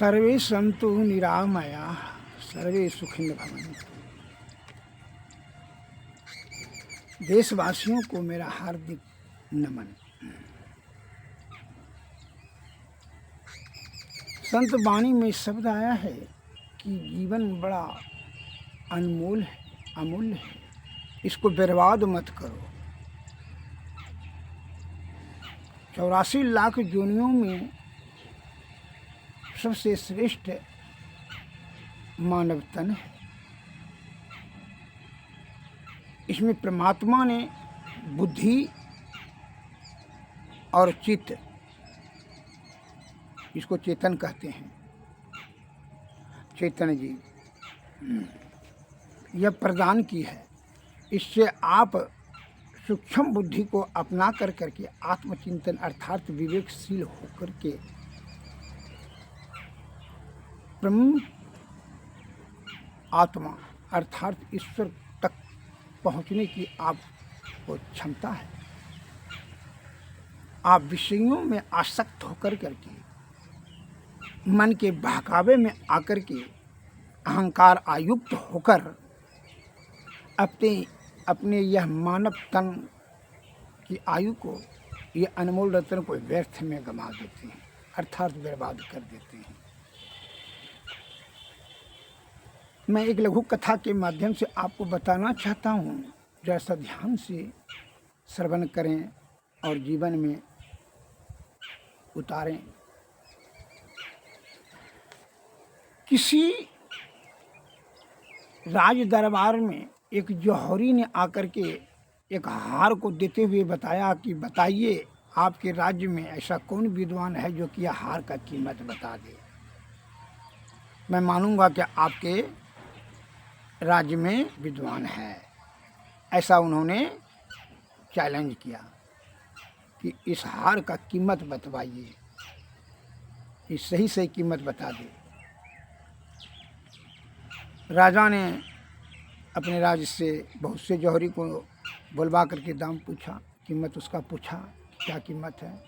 सर्वे सन्तु निरामयाः सर्वे सुखिनः भवन्तु। देशवासियों को मेरा हार्दिक नमन। संत वाणी में शब्द आया है कि जीवन बड़ा अनमोल है, अमूल्य है, इसको बर्बाद मत करो। 84 लाख योनियों में सबसे श्रेष्ठ मानव तन है। इसमें परमात्मा ने बुद्धि और चित्त, इसको चेतन कहते हैं, चेतन जी यह प्रदान की है। इससे आप सूक्ष्म बुद्धि को अपना कर करके आत्मचिंतन अर्थात विवेकशील होकर के ब्रह्म आत्मा अर्थात ईश्वर तक पहुंचने की आपको क्षमता है। आप विषयों में आसक्त होकर करके मन के बहकावे में आकर के अहंकार आयुक्त होकर अपने यह मानव तन की आयु को, ये अनमोल रत्न को व्यर्थ में गंवा देते हैं अर्थात बर्बाद कर देते हैं। मैं एक लघु कथा के माध्यम से आपको बताना चाहता हूँ, जैसा ध्यान से श्रवण करें और जीवन में उतारें। किसी राज दरबार में एक जौहरी ने आकर के एक हार को देते हुए बताया कि बताइए आपके राज्य में ऐसा कौन विद्वान है जो कि यह हार का कीमत बता दे। मैं मानूंगा कि आपके राज्य में विद्वान है। ऐसा उन्होंने चैलेंज किया कि इस हार का कीमत बतवाइए, इस सही सही कीमत बता दे। राजा ने अपने राज्य से बहुत से जौहरी को बुलवा करके दाम पूछा, कीमत उसका पूछा क्या कीमत है।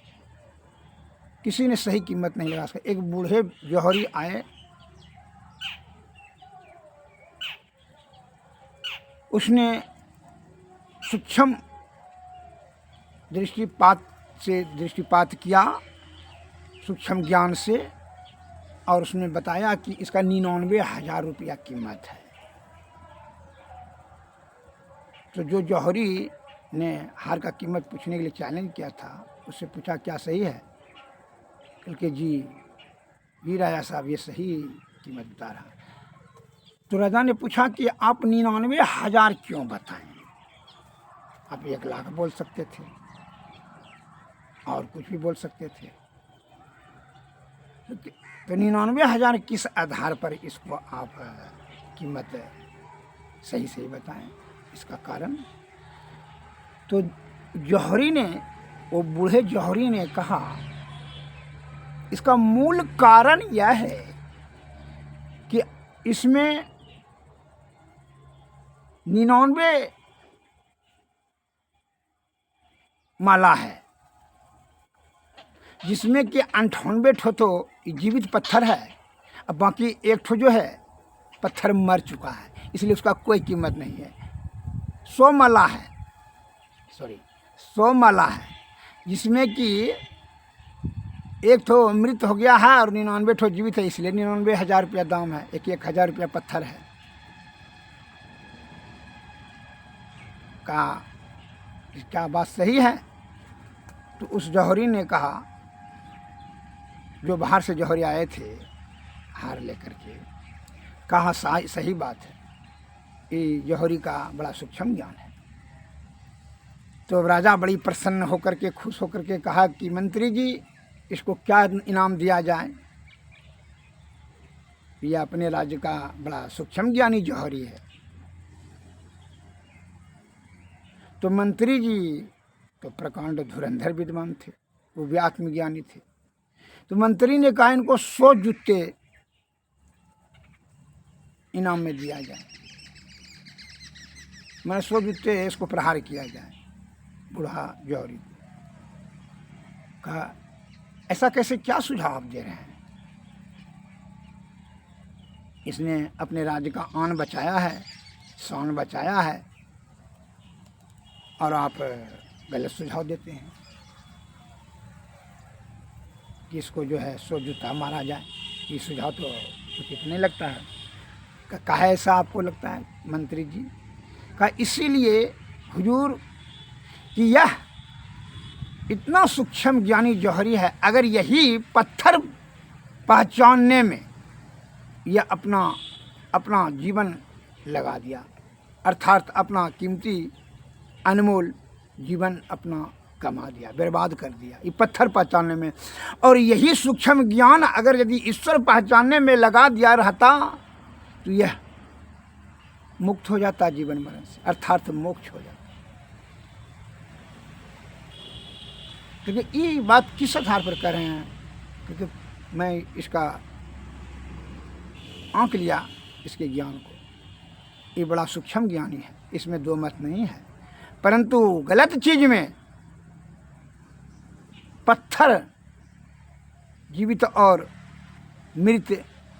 किसी ने सही कीमत नहीं लगा सका। एक बूढ़े जौहरी आए, उसने सूक्ष्म दृष्टिपात किया सूक्ष्म ज्ञान से, और उसने बताया कि इसका 99,000 रुपया कीमत है। तो जो जौहरी ने हार का कीमत पूछने के लिए चैलेंज किया था, उससे पूछा क्या सही है। बल्कि जी राजा साहब ये सही कीमत बता रहा। तो राजा ने पूछा कि आप 99,000 क्यों बताएं। आप 1 लाख बोल सकते थे और कुछ भी बोल सकते थे। तो 99,000 किस आधार पर इसको आप कीमत सही सही बताएं, इसका कारण। तो जौहरी ने, वो बूढ़े जौहरी ने कहा इसका मूल कारण यह है कि इसमें 99 माला है, जिसमें कि 98 ठो तो जीवित पत्थर है, अब बाकी 1 ठो जो है पत्थर मर चुका है, इसलिए उसका कोई कीमत नहीं है। 100 माला है, 100 माला है, जिसमें कि 1 ठो मृत हो गया है और 99 ठो जीवित है, इसलिए 99,000 रुपया दाम है। 1,000 रुपया पत्थर है। क्या बात सही है? तो उस जौहरी ने कहा, जो बाहर से जौहरी आए थे हार लेकर के, कहा सही बात है, ये जौहरी का बड़ा सूक्ष्म ज्ञान है। तो राजा बड़ी प्रसन्न होकर के, खुश होकर के कहा कि मंत्री जी इसको क्या इनाम दिया जाए। ये अपने राज्य का बड़ा सूक्ष्म ज्ञानी जौहरी है। तो मंत्री जी तो प्रकांड धुरंधर विद्वान थे, वो भी आत्मज्ञानी थे। तो मंत्री ने कहा इनको 100 जूते इनाम में दिया जाए, मैंने 100 जूते इसको प्रहार किया जाए। बूढ़ा जौहरी कहा ऐसा कैसे, क्या सुझाव आप दे रहे हैं। इसने अपने राज्य का आन बचाया है, शान बचाया है, और आप गलत सुझाव देते हैं कि इसको जो है सो जूता मारा जाए। ये सुझाव तो उचित नहीं लगता है। कहा ऐसा आपको लगता है मंत्री जी? कहा इसीलिए हुजूर कि यह इतना सूक्ष्म ज्ञानी जौहरी है, अगर यही पत्थर पहचानने में यह अपना जीवन लगा दिया, अर्थात अपना कीमती अनमोल जीवन अपना कमा दिया, बर्बाद कर दिया ये पत्थर पहचानने में, और यही सूक्ष्म ज्ञान अगर यदि ईश्वर पहचानने में लगा दिया रहता तो यह मुक्त हो जाता जीवन मरण से, अर्थात मोक्ष हो जाता। क्योंकि ये बात किस आधार पर कर रहे हैं? क्योंकि मैं इसका आंक लिया इसके ज्ञान को, ये बड़ा सूक्ष्म ज्ञानी है, इसमें दो मत नहीं है। परंतु गलत चीज में पत्थर जीवित और मृत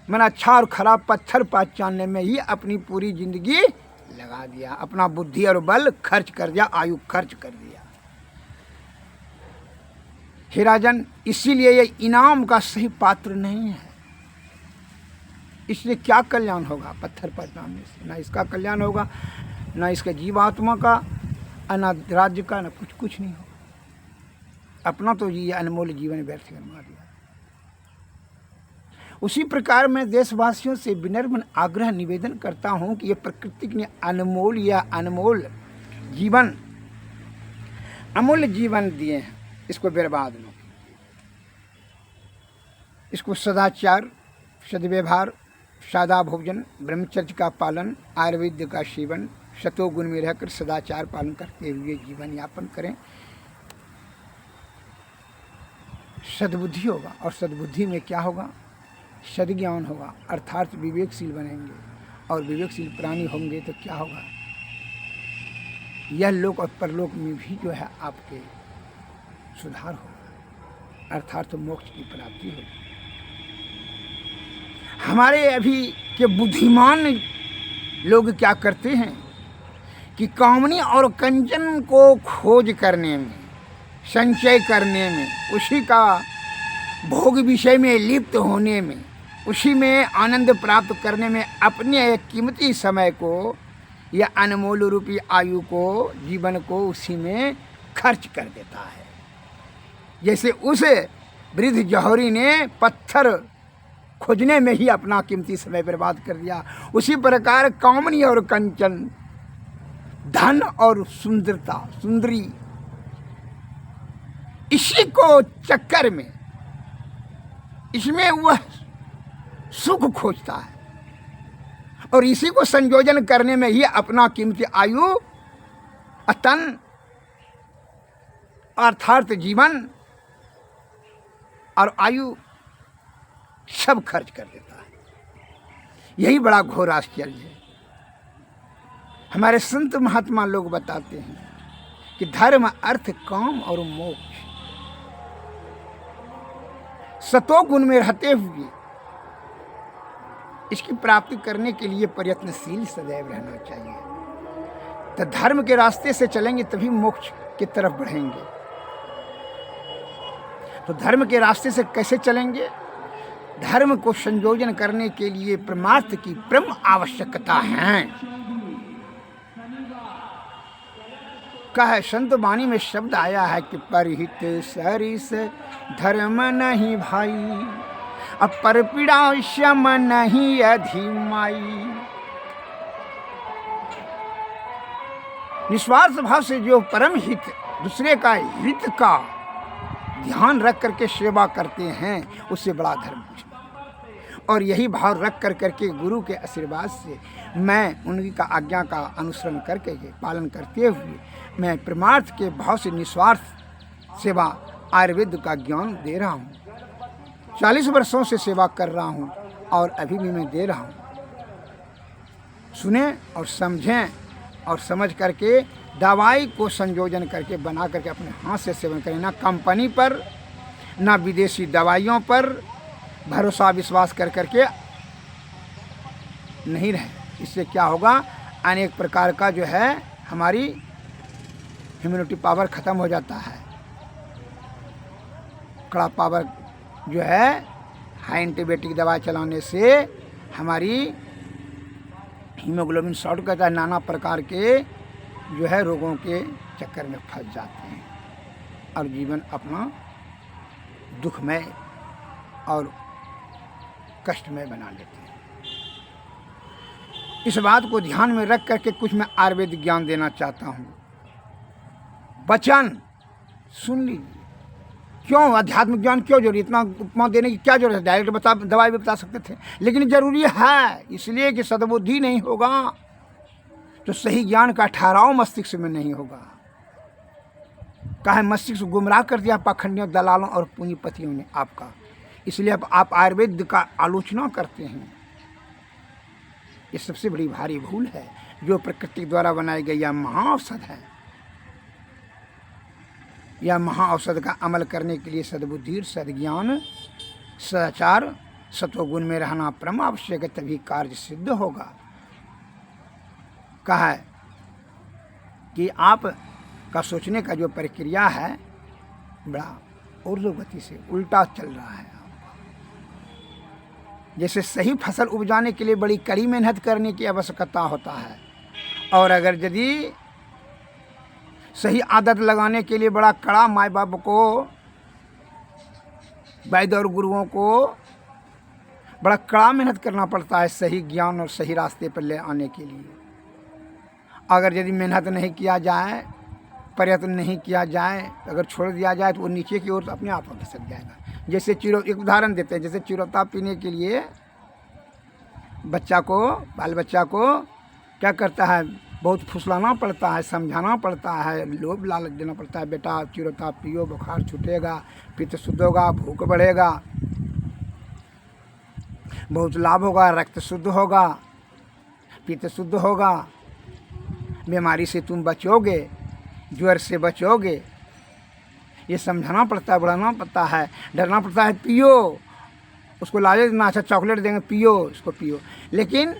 मन अच्छा और खराब पत्थर पहचानने में ही अपनी पूरी जिंदगी लगा दिया, अपना बुद्धि और बल खर्च कर दिया, आयु खर्च कर दिया। हे राजन, इसीलिए ये इनाम का सही पात्र नहीं है। इससे क्या कल्याण होगा पत्थर पहचानने से? ना इसका कल्याण होगा, ना इसके जीवात्मा का, ना राज्य का, ना कुछ नहीं होगा। अपना तो ये अनमोल जीवन व्यर्थ करवा दिया। उसी प्रकार मैं देशवासियों से विनम्र आग्रह निवेदन करता हूं कि ये प्रकृति ने अनमोल या अनमोल जीवन, अमूल्य जीवन दिए हैं, इसको बर्बाद न, इसको सदाचार, सद्व्यवहार, सादा भोजन, ब्रह्मचर्य का पालन, आयुर्वेद का सेवन, शतोगुण में रहकर सदाचार पालन करते हुए जीवन यापन करें। सद्बुद्धि होगा, और सद्बुद्धि में क्या होगा? सद्ज्ञान होगा, अर्थात विवेकशील बनेंगे, और विवेकशील प्राणी होंगे तो क्या होगा? यह लोक और परलोक में भी जो है आपके सुधार होगा, अर्थात तो मोक्ष की प्राप्ति होगी। हमारे अभी के बुद्धिमान लोग क्या करते हैं कि कामनी और कंचन को खोज करने में, संचय करने में, उसी का भोग विषय में लिप्त होने में, उसी में आनंद प्राप्त करने में अपने कीमती समय को या अनमोल रूपी आयु को, जीवन को उसी में खर्च कर देता है। जैसे उस वृद्ध जौहरी ने पत्थर खोजने में ही अपना कीमती समय बर्बाद कर दिया, उसी प्रकार कामनी और कंचन, धन और सुंदरता, सुंदरी, इसी को चक्कर में, इसमें वह सुख खोजता है, और इसी को संयोजन करने में ही अपना कीमती आयु, तन अर्थात जीवन और आयु सब खर्च कर देता है। यही बड़ा घोर आश्चर्य है। हमारे संत महात्मा लोग बताते हैं कि धर्म, अर्थ, काम और मोक्ष सतो गुण में रहते हुए इसकी प्राप्ति करने के लिए प्रयत्नशील सदैव रहना चाहिए। तो धर्म के रास्ते से चलेंगे तभी मोक्ष की तरफ बढ़ेंगे। तो धर्म के रास्ते से कैसे चलेंगे? धर्म को संयोजन करने के लिए परमार्थ की परम आवश्यकता है। कह संत वाणी में शब्द आया है कि परहित सरिस धर्म नहीं भाई, अब पर पीड़ा श्यम नहीं अधिमाई। निस्वार्थ भाव से जो परम हित, दूसरे का हित का ध्यान रख करके सेवा करते हैं, उससे बड़ा धर्म कुछ नहीं। और यही भाव रख कर करके गुरु के आशीर्वाद से मैं उनकी का आज्ञा का अनुसरण करके पालन करते हुए मैं परमार्थ के भाव से निस्वार्थ सेवा आयुर्वेद का ज्ञान दे रहा हूँ। 40 वर्षों से सेवा कर रहा हूँ और अभी भी मैं दे रहा हूँ। सुने और समझें और समझ करके दवाई को संयोजन करके बना करके अपने हाथ से सेवन करें। ना कंपनी पर, ना विदेशी दवाइयों पर भरोसा विश्वास कर करके नहीं रहे। इससे क्या होगा, अनेक प्रकार का जो है हमारी इम्यूनिटी पावर ख़त्म हो जाता है। कड़ा पावर जो है हाई एंटीबायोटिक दवा चलाने से हमारी हीमोग्लोबिन शॉर्ट करता है, नाना प्रकार के जो है रोगों के चक्कर में फंस जाते हैं और जीवन अपना दुखमय और कष्टमय बना लेते हैं। इस बात को ध्यान में रख करके कुछ मैं आयुर्वेदिक ज्ञान देना चाहता हूँ। वचन सुन लीजिए। क्यों आध्यात्मिक ज्ञान क्यों जरूरी, इतना उपमा देने की क्या जरूरत है? डायरेक्ट दवाई भी बता सकते थे, लेकिन जरूरी है इसलिए कि सद्बुद्धि नहीं होगा तो सही ज्ञान का ठहराव मस्तिष्क में नहीं होगा। कहा मस्तिष्क गुमराह कर दिया पाखंडियों, दलालों और पूंजीपतियों ने आपका, इसलिए अब आप आयुर्वेद का आलोचना करते हैं। ये सबसे बड़ी भारी भूल है। जो प्रकृति द्वारा बनाई गई यह महाऔषध है। यह महाऔषध का अमल करने के लिए सद्बुद्धि, सद्ज्ञान, सदाचार, सत्वगुण में रहना परम आवश्यक है, तभी कार्य सिद्ध होगा। कहा है कि आप का सोचने का जो प्रक्रिया है बड़ा ऊर्ध्वगति से उल्टा चल रहा है। जैसे सही फसल उपजाने के लिए बड़ी कड़ी मेहनत करने की आवश्यकता होता है, और अगर यदि सही आदत लगाने के लिए बड़ा कड़ा माँ बाप को, वैद्य और गुरुओं को बड़ा कड़ा मेहनत करना पड़ता है सही ज्ञान और सही रास्ते पर ले आने के लिए। अगर यदि मेहनत नहीं किया जाए, प्रयत्न नहीं किया जाए, अगर छोड़ दिया जाए तो वो नीचे की ओर अपने आप खिसक जाएगा। जैसे एक उदाहरण देते हैं, जैसे चिरोता पीने के लिए बच्चा को, बाल बच्चा को क्या करता है, बहुत फुसलाना पड़ता है, समझाना पड़ता है, लोभ लालच देना पड़ता है। बेटा चिरोता पियो, बुखार छूटेगा, पित्त शुद्ध होगा, भूख बढ़ेगा, बहुत लाभ होगा, रक्त शुद्ध होगा, पित्त शुद्ध होगा, बीमारी से तुम बचोगे, ज्वर से बचोगे। ये समझाना पड़ता है, बढ़ाना पड़ता है, डरना पड़ता है। पियो, उसको लालच देना, अच्छा चॉकलेट देंगे, पियो, इसको पियो। लेकिन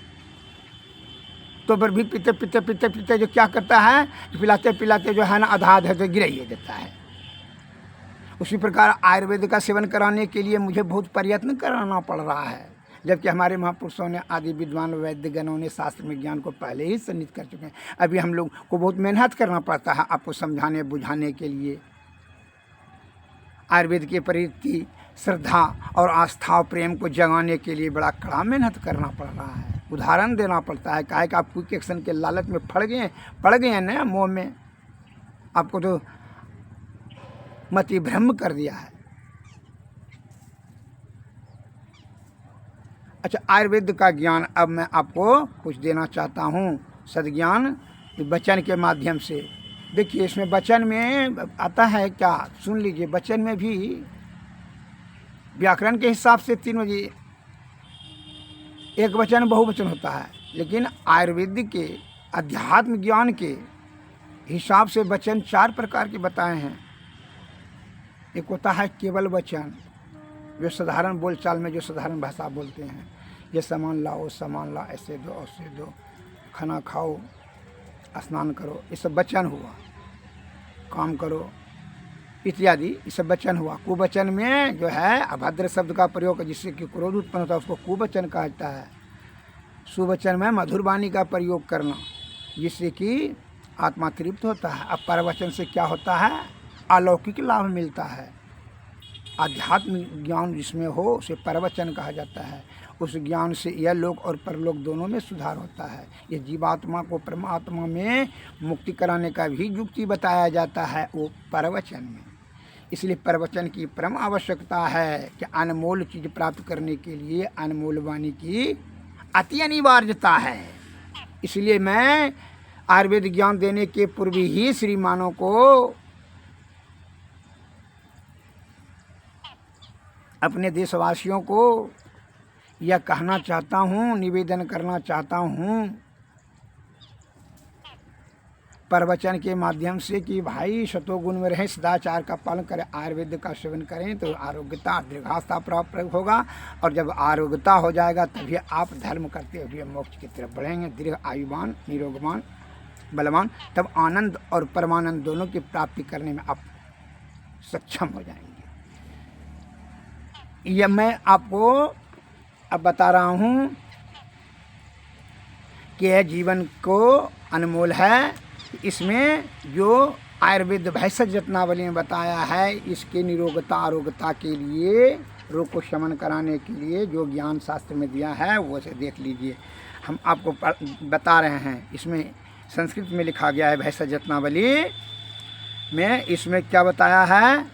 तो फिर भी पीते पीते पीते पीते जो क्या करता है, पिलाते पिलाते जो है ना आधा आधा तो गिरा ही देता है। उसी प्रकार आयुर्वेद का सेवन कराने के लिए मुझे बहुत प्रयत्न कराना पड़ रहा है, जबकि हमारे महापुरुषों ने, आदि विद्वान वैद्यगणों ने शास्त्र में ज्ञान को पहले ही सन्निहित कर चुके हैं। अभी हम लोग को बहुत मेहनत करना पड़ता है आपको समझाने बुझाने के लिए। आयुर्वेद के प्रति श्रद्धा और आस्था और प्रेम को जगाने के लिए बड़ा कड़ा मेहनत करना पड़ रहा है, उदाहरण देना पड़ता है। काहे कि आप क्विक एक्शन के लालच में पड़ गए हैं ना, मोह में आपको तो मति भ्रम कर दिया है। अच्छा, आयुर्वेद का ज्ञान अब मैं आपको कुछ देना चाहता हूँ, सद्ज्ञान वचन के माध्यम से। देखिए इसमें वचन में आता है क्या, सुन लीजिए। वचन में भी व्याकरण के हिसाब से 3 बजे एक वचन बहुवचन होता है, लेकिन आयुर्वेदिक के अध्यात्म ज्ञान के हिसाब से वचन 4 प्रकार के बताए हैं। एक होता है केवल वचन, जो साधारण बोलचाल में जो साधारण भाषा बोलते हैं, ये सामान लाओ, सामान ला, ऐसे दो, ऐसे दो, खाना खाओ, स्नान करो, ये सब वचन हुआ। काम करो इत्यादि, ये सब वचन हुआ। कुवचन में जो है अभद्र शब्द का प्रयोग जिससे कि क्रोध उत्पन्न होता है उसको कुवचन कहता है। सुवचन में मधुर वाणी का प्रयोग करना जिससे कि आत्मा तृप्त होता है। अब परवचन से क्या होता है, अलौकिक लाभ मिलता है। आध्यात्मिक ज्ञान जिसमें हो उसे परवचन कहा जाता है। उस ज्ञान से यह लोक और परलोक दोनों में सुधार होता है। ये जीवात्मा को परमात्मा में मुक्ति कराने का भी युक्ति बताया जाता है वो परवचन में। इसलिए परवचन की परम आवश्यकता है कि अनमोल चीज़ प्राप्त करने के लिए अनमोल वाणी की अति अनिवार्यता है। इसलिए मैं आयुर्वेद ज्ञान देने के पूर्व ही श्रीमानों को अपने देशवासियों को यह कहना चाहता हूँ, निवेदन करना चाहता हूँ, प्रवचन के माध्यम से कि भाई सतोगुण में रहें, सदाचार का पालन करें, आयुर्वेद का सेवन करें तो आरोग्यता दीर्घास्था प्राप्त होगा। और जब आरोग्यता हो जाएगा तभी आप धर्म करते हुए मोक्ष की तरफ बढ़ेंगे, दीर्घ आयुवान, निरोगवान, बलवान। तब आनंद और परमानंद दोनों की प्राप्ति करने में आप सक्षम हो जाएंगे। यह मैं आपको अब बता रहा हूँ कि यह जीवन को अनमोल है। इसमें जो आयुर्वेद भैषज रत्नावली में बताया है, इसके निरोगता आरोग्यता के लिए, रोग को शमन कराने के लिए जो ज्ञान शास्त्र में दिया है वो से देख लीजिए। हम आपको बता रहे हैं, इसमें संस्कृत में लिखा गया है भैषज रत्नावली में। इसमें क्या बताया है,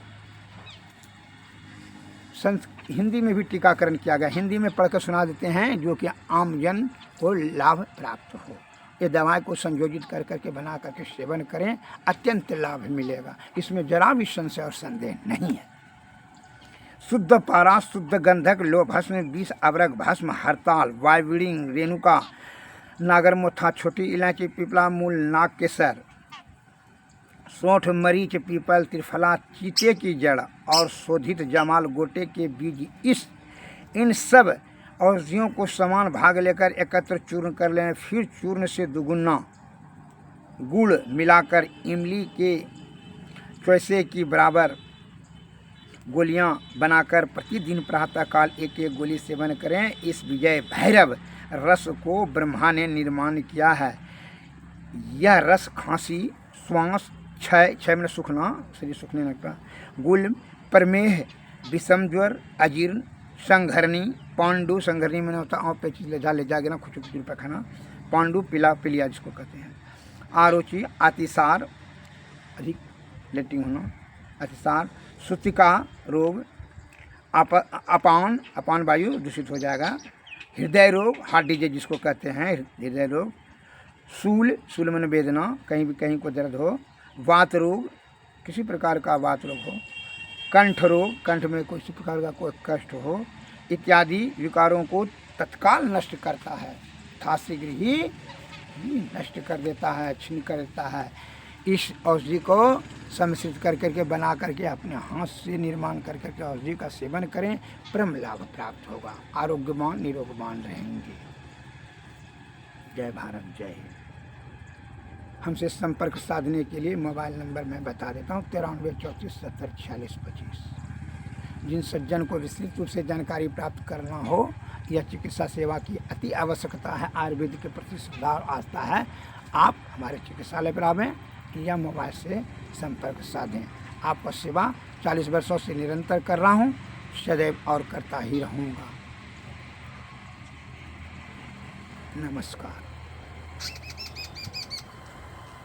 हिंदी में भी टीकाकरण किया गया। हिंदी में पढ़कर सुना देते हैं जो कि आम जन को लाभ प्राप्त हो। ये दवाई को संयोजित कर करके बना करके सेवन करें, अत्यंत लाभ मिलेगा, इसमें जरा भी संशय और संदेह नहीं है। शुद्ध पारा, शुद्ध गंधक, लो भस्म, 20 अवरक भस्म, हरताल, वायविडिंग, रेणुका, नागरमोथा, छोटी इलायची, पिपला मूल, नाग केसर, सौंठ, मरीच, पीपल, त्रिफला, चीते की जड़ और शोधित जमाल गोटे के बीज, इन सब औषधियों को समान भाग लेकर एकत्र चूर्ण कर लें। फिर चूर्ण से दुगुना गुड़ मिलाकर इमली के चौसे की बराबर गोलियां बनाकर प्रतिदिन प्रातःकाल एक एक गोली सेवन करें। इस विजय भैरव रस को ब्रह्मा ने निर्माण किया है। यह रस खांसी, श्वास, क्षय में सूखना, शरीर सूखने लगता, गुल, प्रमेह, विषम ज्वर, अजीर्ण, संघरनी, पांडु, संघरनी में होता और पे चीज ले जाके ना खुचु खुचु पे खाना, पांडु, पीलिया जिसको कहते हैं, आरुचि, अतिसार, अधिक लेटिंग होना, अतिसार, सुतिका रोग, अपान वायु दूषित हो जाएगा, हृदय रोग, हार्ट डिजीज जिसको कहते हैं हृदय रोग, सूल में वेदना, कहीं को दर्द हो, वात रोग, किसी प्रकार का वात रोग हो, कंठ रोग, कंठ में किसी प्रकार का कोई कष्ट हो, इत्यादि विकारों को तत्काल नष्ट करता है, था शीघ्र ही नष्ट कर देता है, छीन कर देता है। इस औषधि को सम्मिश्रित कर करके बना करके अपने हाथ से निर्माण कर करके औषधि का सेवन करें, परम लाभ प्राप्त होगा, आरोग्यवान निरोगवान रहेंगे। जय भारत, जय हिंद। हमसे संपर्क साधने के लिए मोबाइल नंबर मैं बता देता हूँ, 93 34 70 46 25। जिन सज्जन को विस्तृत रूप से जानकारी प्राप्त करना हो या चिकित्सा सेवा की अति आवश्यकता है, आयुर्वेद के प्रति श्रद्धा और आस्था है, आप हमारे चिकित्सालय पर आवें या मोबाइल से संपर्क साधें। आपका सेवा 40 वर्षों से निरंतर कर रहा हूँ, सदैव और करता ही रहूँगा। नमस्कार।